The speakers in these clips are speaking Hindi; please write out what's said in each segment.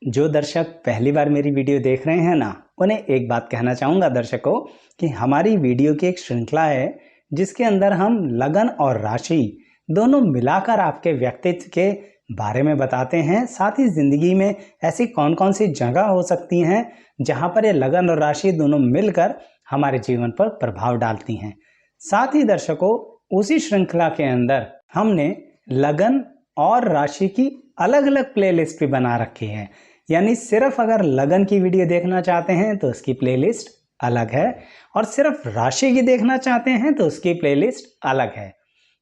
जो दर्शक पहली बार मेरी वीडियो देख रहे हैं ना, उन्हें एक बात कहना चाहूँगा दर्शकों कि हमारी वीडियो की एक श्रृंखला है जिसके अंदर हम लगन और राशि दोनों मिलाकर आपके व्यक्तित्व के बारे में बताते हैं। साथ ही ज़िंदगी में ऐसी कौन कौन सी जगह हो सकती हैं जहाँ पर ये लगन और राशि दोनों मिलकर हमारे जीवन पर प्रभाव डालती हैं। साथ ही दर्शकों, उसी श्रृंखला के अंदर हमने लगन और राशि की अलग अलग प्लेलिस्ट भी बना रखी है। यानी सिर्फ अगर लगन की वीडियो देखना चाहते हैं तो उसकी प्लेलिस्ट अलग है, और सिर्फ राशि की देखना चाहते हैं तो उसकी प्लेलिस्ट अलग है।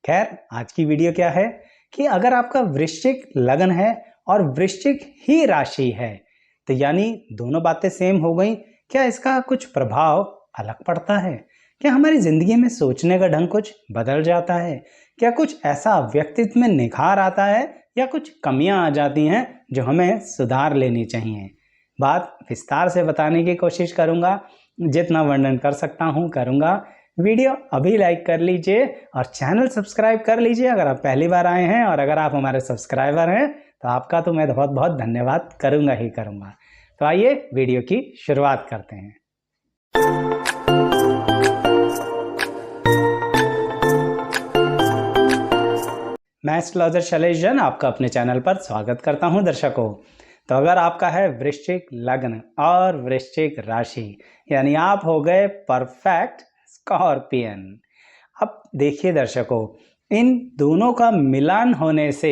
खैर, आज की वीडियो क्या है कि अगर आपका वृश्चिक लगन है और वृश्चिक ही राशि है तो यानी दोनों बातें सेम हो गई, क्या इसका कुछ प्रभाव अलग पड़ता है? क्या हमारी जिंदगी में सोचने का ढंग कुछ बदल जाता है? क्या कुछ ऐसा व्यक्तित्व में निखार आता है या कुछ कमियां आ जाती हैं जो हमें सुधार लेनी चाहिए? बात विस्तार से बताने की कोशिश करूंगा, जितना वर्णन कर सकता हूं करूंगा। वीडियो अभी लाइक कर लीजिए और चैनल सब्सक्राइब कर लीजिए अगर आप पहली बार आए हैं, और अगर आप हमारे सब्सक्राइबर हैं तो आपका तो मैं बहुत बहुत धन्यवाद करूंगा ही करूंगा। तो आइए वीडियो की शुरुआत करते हैं। मैं एस्ट्रोलॉजर शैलेश जैन आपका अपने चैनल पर स्वागत करता हूं दर्शकों। तो अगर आपका है वृश्चिक लग्न और वृश्चिक राशि, यानी आप हो गए परफेक्ट स्कॉर्पियन। अब देखिए दर्शकों, इन दोनों का मिलान होने से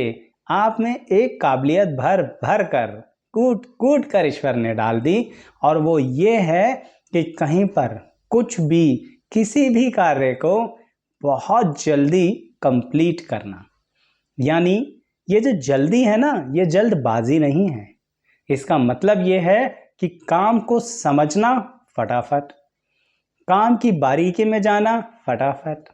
आप में एक काबिलियत भर भर कर कूट कूट कर ईश्वर ने डाल दी, और वो ये है कि कहीं पर कुछ भी किसी भी कार्य को बहुत जल्दी कंप्लीट करना। यानी ये जो जल्दी है ना, ये जल्दबाजी नहीं है। इसका मतलब ये है कि काम को समझना फटाफट, काम की बारीकी में जाना फटाफट,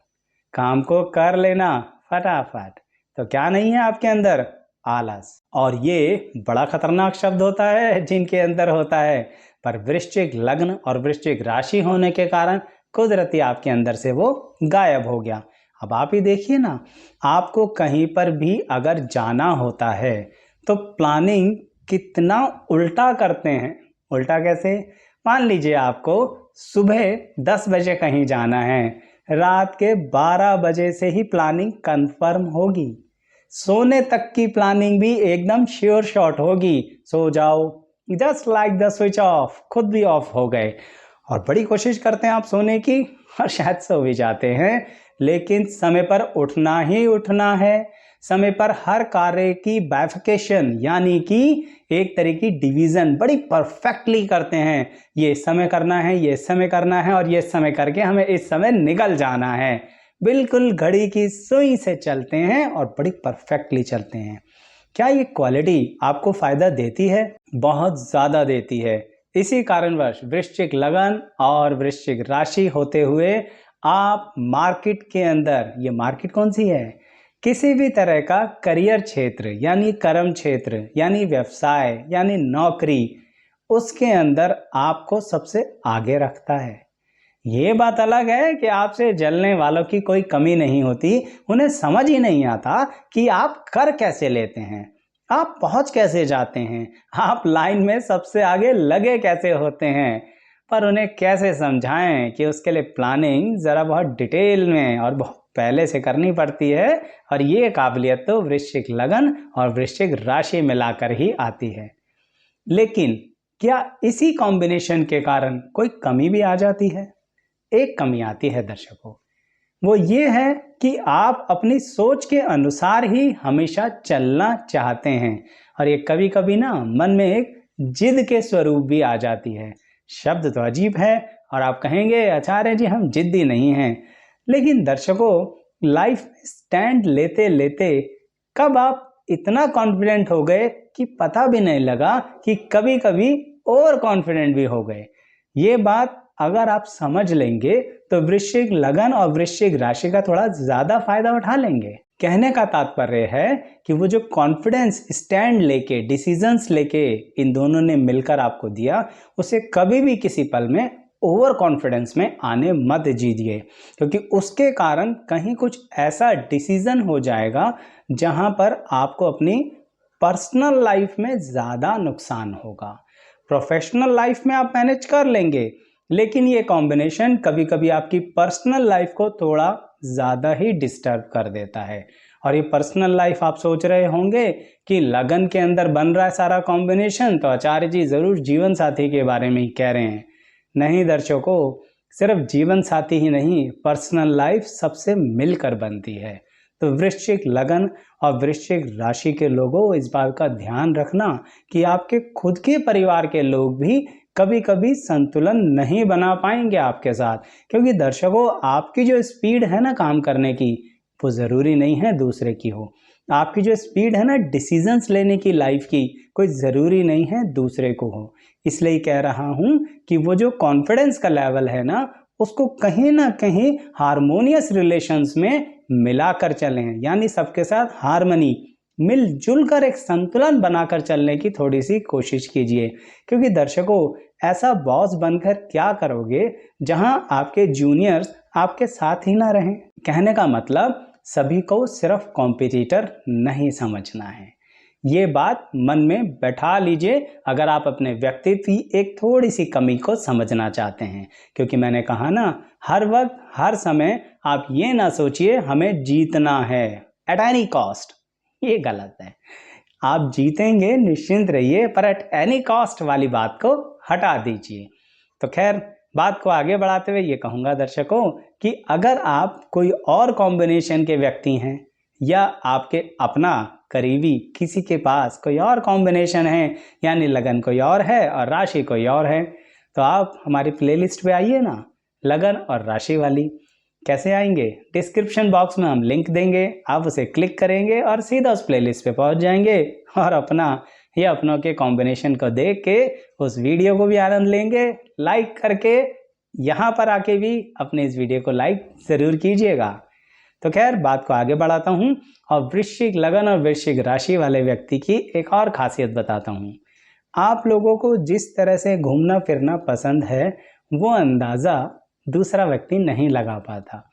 काम को कर लेना फटाफट। तो क्या नहीं है आपके अंदर? आलस। और ये बड़ा खतरनाक शब्द होता है जिनके अंदर होता है, पर वृश्चिक लग्न और वृश्चिक राशि होने के कारण कुदरती आपके अंदर से वो गायब हो गया। अब आप ही देखिए ना, आपको कहीं पर भी अगर जाना होता है तो प्लानिंग कितना उल्टा करते हैं। उल्टा कैसे? मान लीजिए आपको सुबह 10 बजे कहीं जाना है, रात के 12 बजे से ही प्लानिंग कंफर्म होगी। सोने तक की प्लानिंग भी एकदम श्योर शॉट होगी। सो जाओ, just like the switch off, खुद भी ऑफ हो गए। और बड़ी कोशिश करते हैं आप सोने की, और शायद सो भी जाते हैं, लेकिन समय पर उठना ही उठना है। समय पर हर कार्य की बाइफिकेशन यानी कि एक तरह की डिवीजन बड़ी परफेक्टली करते हैं। ये समय करना है, ये समय करना है, और ये समय करके हमें इस समय निकल जाना है। बिल्कुल घड़ी की सुई से चलते हैं और बड़ी परफेक्टली चलते हैं। क्या ये क्वालिटी आपको फायदा देती है? बहुत ज़्यादा देती है। इसी कारणवश वृश्चिक लगन और वृश्चिक राशि होते हुए आप मार्केट के अंदर, ये मार्केट कौन सी है? किसी भी तरह का करियर क्षेत्र यानी कर्म क्षेत्र यानी व्यवसाय यानी नौकरी, उसके अंदर आपको सबसे आगे रखता है। ये बात अलग है कि आपसे जलने वालों की कोई कमी नहीं होती, उन्हें समझ ही नहीं आता कि आप कर कैसे लेते हैं, आप पहुंच कैसे जाते हैं, आप लाइन में सबसे आगे लगे कैसे होते हैं। पर उन्हें कैसे समझाएं कि उसके लिए प्लानिंग ज़रा बहुत डिटेल में और बहुत पहले से करनी पड़ती है, और ये काबिलियत तो वृश्चिक लगन और वृश्चिक राशि मिलाकर ही आती है। लेकिन क्या इसी कॉम्बिनेशन के कारण कोई कमी भी आ जाती है? एक कमी आती है दर्शकों, वो ये है कि आप अपनी सोच के अनुसार ही हमेशा चलना चाहते हैं, और ये कभी कभी ना मन में एक जिद के स्वरूप भी आ जाती है। शब्द तो अजीब है और आप कहेंगे आचार्य जी हम जिद्दी नहीं हैं, लेकिन दर्शकों, लाइफ में स्टैंड लेते लेते कब आप इतना कॉन्फिडेंट हो गए कि पता भी नहीं लगा कि कभी कभी ओवर कॉन्फिडेंट भी हो गए। ये बात अगर आप समझ लेंगे तो वृश्चिक लगन और वृश्चिक राशि का थोड़ा ज्यादा फायदा उठा लेंगे। कहने का तात्पर्य है कि वो जो कॉन्फिडेंस स्टैंड लेके डिसीजंस लेके इन दोनों ने मिलकर आपको दिया, उसे कभी भी किसी पल में ओवर कॉन्फिडेंस में आने मत दीजिए, क्योंकि उसके कारण कहीं कुछ ऐसा डिसीजन हो जाएगा जहां पर आपको अपनी पर्सनल लाइफ में ज़्यादा नुकसान होगा। प्रोफेशनल लाइफ में आप मैनेज कर लेंगे, लेकिन ये कॉम्बिनेशन कभी कभी आपकी पर्सनल लाइफ को थोड़ा ज़्यादा ही डिस्टर्ब कर देता है। और ये पर्सनल लाइफ आप सोच रहे होंगे कि लगन के अंदर बन रहा है सारा कॉम्बिनेशन, तो आचार्य जी ज़रूर जीवन साथी के बारे में ही कह रहे हैं। नहीं दर्शकों, सिर्फ जीवन साथी ही नहीं, पर्सनल लाइफ सबसे मिलकर बनती है। तो वृश्चिक लगन और वृश्चिक राशि के लोगों, इस बात का ध्यान रखना कि आपके खुद के परिवार के लोग भी कभी कभी संतुलन नहीं बना पाएंगे आपके साथ, क्योंकि दर्शकों आपकी जो स्पीड है ना काम करने की, वो ज़रूरी नहीं है दूसरे की हो। आपकी जो स्पीड है ना डिसीजंस लेने की लाइफ की, कोई ज़रूरी नहीं है दूसरे को हो। इसलिए कह रहा हूँ कि वो जो कॉन्फिडेंस का लेवल है ना, उसको कहीं ना कहीं हारमोनियस रिलेशंस में मिलाकर चलें, यानी सबके साथ हारमनी, मिलजुल कर एक संतुलन बनाकर चलने की थोड़ी सी कोशिश कीजिए। क्योंकि दर्शकों, ऐसा बॉस बनकर क्या करोगे जहां आपके जूनियर्स आपके साथ ही ना रहें। कहने का मतलब सभी को सिर्फ कॉम्पिटिटर नहीं समझना है। ये बात मन में बैठा लीजिए अगर आप अपने व्यक्तित्व की एक थोड़ी सी कमी को समझना चाहते हैं। क्योंकि मैंने कहा ना, हर वक्त हर समय आप ये ना सोचिए हमें जीतना है एट एनी कॉस्ट, ये गलत है। आप जीतेंगे निश्चिंत रहिए, पर एट एनी कॉस्ट वाली बात को हटा दीजिए। तो खैर, बात को आगे बढ़ाते हुए ये कहूँगा दर्शकों कि अगर आप कोई और कॉम्बिनेशन के व्यक्ति हैं या आपके अपना करीबी किसी के पास कोई और कॉम्बिनेशन है, यानी लगन कोई और है और राशि कोई और है, तो आप हमारी प्लेलिस्ट पे आइए ना, लगन और राशि वाली। कैसे आएंगे? डिस्क्रिप्शन बॉक्स में हम लिंक देंगे, आप उसे क्लिक करेंगे और सीधा उस प्लेलिस्ट पे पहुंच जाएंगे और अपना या अपनों के कॉम्बिनेशन को देख के उस वीडियो को भी आनंद लेंगे। लाइक करके यहाँ पर आके भी अपने इस वीडियो को लाइक ज़रूर कीजिएगा। तो खैर, बात को आगे बढ़ाता हूँ और वृश्चिक लगन और वृश्चिक राशि वाले व्यक्ति की एक और खासियत बताता हूँ। आप लोगों को जिस तरह से घूमना फिरना पसंद है, वो अंदाज़ा दूसरा व्यक्ति नहीं लगा पाता।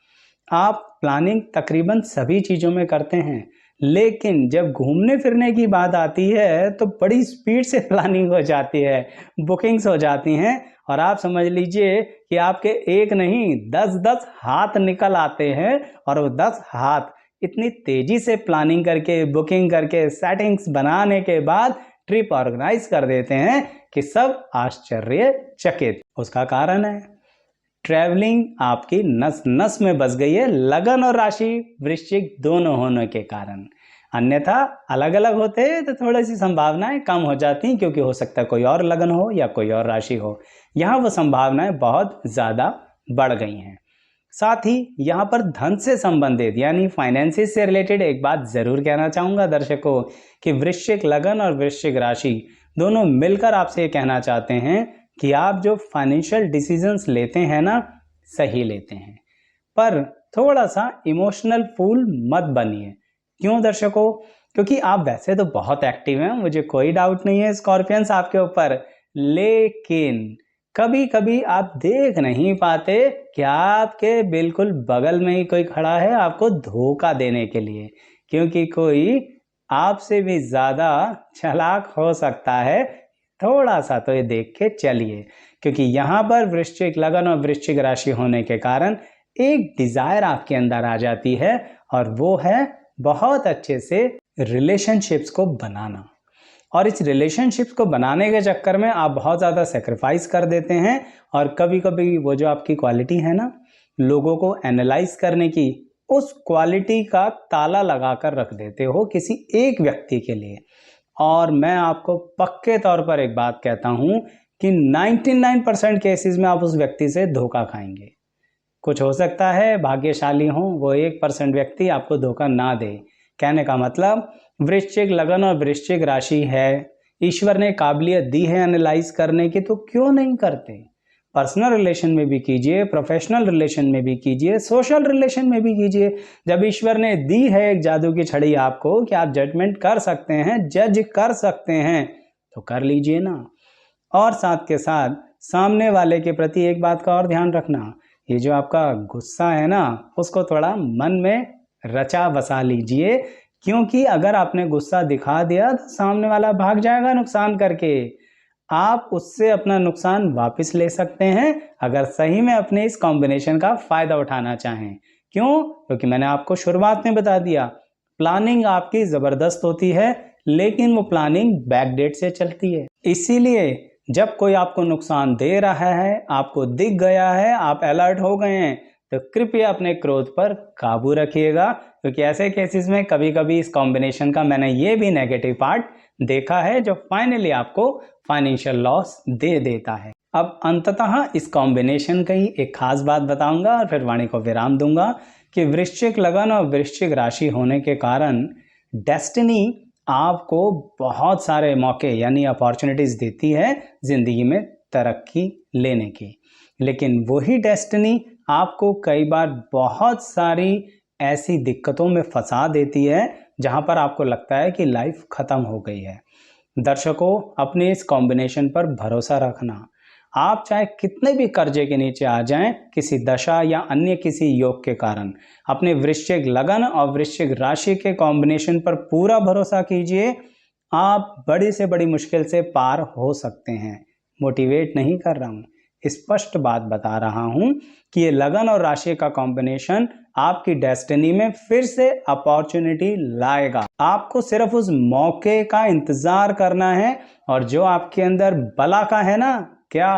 आप प्लानिंग तकरीबन सभी चीज़ों में करते हैं, लेकिन जब घूमने फिरने की बात आती है तो बड़ी स्पीड से प्लानिंग हो जाती है, बुकिंग्स हो जाती हैं और आप समझ लीजिए कि आपके एक नहीं 10-10 हाथ निकल आते हैं और वो 10 हाथ इतनी तेज़ी से प्लानिंग करके, बुकिंग करके, सेटिंग्स बनाने के बाद ट्रिप ऑर्गेनाइज कर देते हैं कि सब आश्चर्यचकित। उसका कारण है ट्रैवलिंग आपकी नस नस में बस गई है, लगन और राशि वृश्चिक दोनों होने के कारण। अन्यथा अलग अलग होते तो थोड़ी सी संभावनाएं कम हो जाती, क्योंकि हो सकता है कोई और लगन हो या कोई और राशि हो। यहाँ वो संभावनाएं बहुत ज़्यादा बढ़ गई हैं। साथ ही यहाँ पर धन से संबंधित यानी फाइनेंसिस से रिलेटेड एक बात ज़रूर कहना चाहूँगा दर्शकों कि वृश्चिक लगन और वृश्चिक राशि दोनों मिलकर आपसे ये कहना चाहते हैं कि आप जो फाइनेंशियल डिसीजंस लेते हैं ना, सही लेते हैं, पर थोड़ा सा इमोशनल फूल मत बनिए। क्यों दर्शकों? क्योंकि आप वैसे तो बहुत एक्टिव हैं, मुझे कोई डाउट नहीं है स्कॉर्पियंस आपके ऊपर, लेकिन कभी कभी आप देख नहीं पाते कि आपके बिल्कुल बगल में ही कोई खड़ा है आपको धोखा देने के लिए, क्योंकि कोई आपसे भी ज़्यादा चालाक हो सकता है। थोड़ा सा तो ये देख के चलिए, क्योंकि यहाँ पर वृश्चिक लगन और वृश्चिक राशि होने के कारण एक डिज़ायर आपके अंदर आ जाती है, और वो है बहुत अच्छे से रिलेशनशिप्स को बनाना। और इस रिलेशनशिप्स को बनाने के चक्कर में आप बहुत ज़्यादा सेक्रीफाइस कर देते हैं, और कभी कभी वो जो आपकी क्वालिटी है ना, लोगों को एनालाइज करने की, उस क्वालिटी का ताला लगा कर रख देते हो किसी एक व्यक्ति के लिए। और मैं आपको पक्के तौर पर एक बात कहता हूँ कि 99% केसेस में आप उस व्यक्ति से धोखा खाएंगे। कुछ हो सकता है भाग्यशाली हो वो 1% व्यक्ति आपको धोखा ना दे। कहने का मतलब वृश्चिक लगन और वृश्चिक राशि है, ईश्वर ने काबिलियत दी है एनालाइज करने की, तो क्यों नहीं करते? पर्सनल रिलेशन में भी कीजिए, प्रोफेशनल रिलेशन में भी कीजिए, सोशल रिलेशन में भी कीजिए। जब ईश्वर ने दी है एक जादू की छड़ी आपको कि आप जजमेंट कर सकते हैं, जज कर सकते हैं, तो कर लीजिए ना। और साथ के साथ सामने वाले के प्रति एक बात का और ध्यान रखना, ये जो आपका गुस्सा है ना, उसको थोड़ा मन में रचा बसा लीजिए, क्योंकि अगर आपने गुस्सा दिखा दिया तो सामने वाला भाग जाएगा नुकसान करके। आप उससे अपना नुकसान वापस ले सकते हैं अगर सही में अपने इस कॉम्बिनेशन का फायदा उठाना चाहें। क्यों? क्योंकि मैंने आपको शुरुआत में बता दिया, प्लानिंग आपकी जबरदस्त होती है, लेकिन वो प्लानिंग बैकडेट से चलती है। इसीलिए जब कोई आपको नुकसान दे रहा है, आपको दिख गया है, आप अलर्ट हो गए हैं, तो कृपया अपने क्रोध पर काबू रखिएगा, क्योंकि ऐसे केसेस में कभी कभी इस कॉम्बिनेशन का मैंने ये भी नेगेटिव पार्ट देखा है जो फाइनली आपको फाइनेंशियल लॉस दे देता है। अब अंततः इस कॉम्बिनेशन की एक खास बात बताऊंगा और फिर वाणी को विराम दूंगा कि वृश्चिक लगन और वृश्चिक राशि होने के कारण डेस्टिनी आपको बहुत सारे मौके यानी अपॉर्चुनिटीज देती है जिंदगी में तरक्की लेने की, लेकिन वही डेस्टिनी आपको कई बार बहुत सारी ऐसी दिक्कतों में फंसा देती है जहां पर आपको लगता है कि लाइफ खत्म हो गई है। दर्शकों, अपने इस कॉम्बिनेशन पर भरोसा रखना। आप चाहे कितने भी कर्जे के नीचे आ जाएं, किसी दशा या अन्य किसी योग के कारण, अपने वृश्चिक लगन और वृश्चिक राशि के कॉम्बिनेशन पर पूरा भरोसा कीजिए। आप बड़ी से बड़ी मुश्किल से पार हो सकते हैं। मोटिवेट नहीं कर रहा हूं, स्पष्ट बात बता रहा हूं कि ये लगन और राशि का कॉम्बिनेशन आपकी डेस्टिनी में फिर से अपॉर्चुनिटी लाएगा। आपको सिर्फ उस मौके का इंतजार करना है और जो आपके अंदर बला का है ना, क्या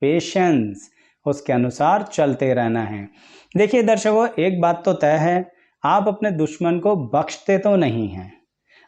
पेशेंस, उसके अनुसार चलते रहना है। देखिए दर्शकों, एक बात तो तय है, आप अपने दुश्मन को बख्शते तो नहीं हैं।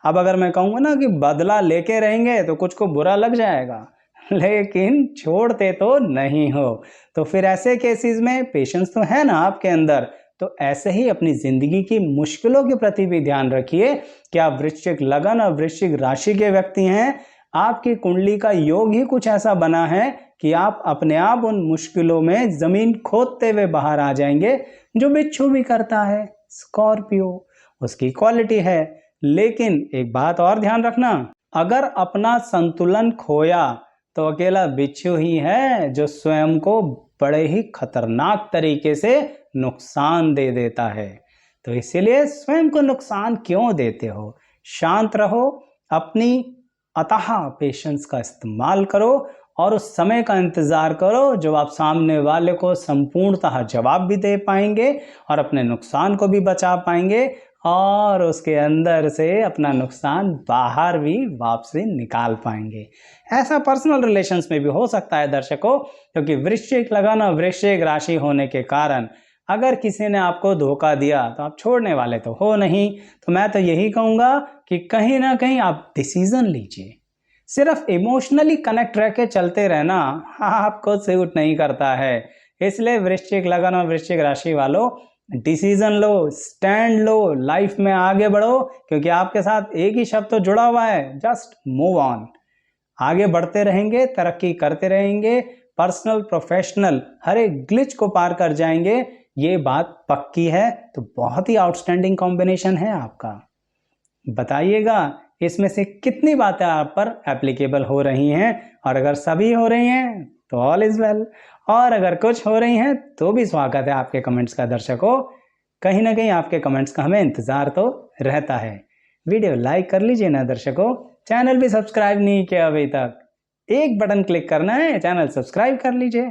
अब अगर मैं कहूँगा ना कि बदला लेके रहेंगे तो कुछ को बुरा लग जाएगा, लेकिन छोड़ते तो नहीं हो। तो फिर ऐसे केसेस में पेशेंस तो है ना आपके अंदर, तो ऐसे ही अपनी जिंदगी की मुश्किलों के प्रति भी ध्यान रखिए कि आप वृश्चिक लगन और वृश्चिक राशि के व्यक्ति हैं। आपकी कुंडली का योग ही कुछ ऐसा बना है कि आप अपने आप उन मुश्किलों में जमीन खोदते हुए बाहर आ जाएंगे। जो बिच्छू भी करता है, स्कॉर्पियो, उसकी क्वालिटी है। लेकिन एक बात और ध्यान रखना, अगर अपना संतुलन खोया तो अकेला बिच्छू ही है जो स्वयं को बड़े ही खतरनाक तरीके से नुकसान दे देता है। तो इसीलिए स्वयं को नुकसान क्यों देते हो? शांत रहो, अपनी अतः पेशेंस का इस्तेमाल करो और उस समय का इंतजार करो जब आप सामने वाले को संपूर्णतः जवाब भी दे पाएंगे और अपने नुकसान को भी बचा पाएंगे और उसके अंदर से अपना नुकसान बाहर भी वापसी निकाल पाएंगे। ऐसा पर्सनल रिलेशंस में भी हो सकता है दर्शकों, क्योंकि वृश्चिक लगन और वृश्चिक राशि होने के कारण अगर किसी ने आपको धोखा दिया तो आप छोड़ने वाले तो हो नहीं। तो मैं तो यही कहूँगा कि कहीं ना कहीं आप डिसीजन लीजिए। सिर्फ इमोशनली कनेक्ट रह के चलते रहना आपको सूट नहीं करता है। इसलिए वृश्चिक लगन और वृश्चिक राशि वालों, डिसीजन लो, स्टैंड लो, लाइफ में आगे बढ़ो, क्योंकि आपके साथ एक ही शब्द तो जुड़ा हुआ है, जस्ट मूव ऑन। आगे बढ़ते रहेंगे, तरक्की करते रहेंगे, पर्सनल प्रोफेशनल हर एक ग्लिच को पार कर जाएंगे, ये बात पक्की है। तो बहुत ही आउटस्टैंडिंग कॉम्बिनेशन है आपका। बताइएगा इसमें से कितनी बातें आप पर एप्लीकेबल हो रही हैं, और अगर सभी हो रही हैं तो ऑल इज वेल, और अगर कुछ हो रही हैं तो भी स्वागत है आपके कमेंट्स का दर्शकों। कहीं ना कहीं आपके कमेंट्स का हमें इंतजार तो रहता है। वीडियो लाइक कर लीजिए ना दर्शकों, चैनल भी सब्सक्राइब नहीं किया अभी तक, एक बटन क्लिक करना है, चैनल सब्सक्राइब कर लीजिए।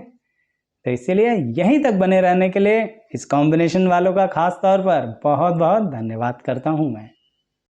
तो इसीलिए यहीं तक बने रहने के लिए इस कॉम्बिनेशन वालों का खास तौर पर बहुत बहुत धन्यवाद करता हूं मैं।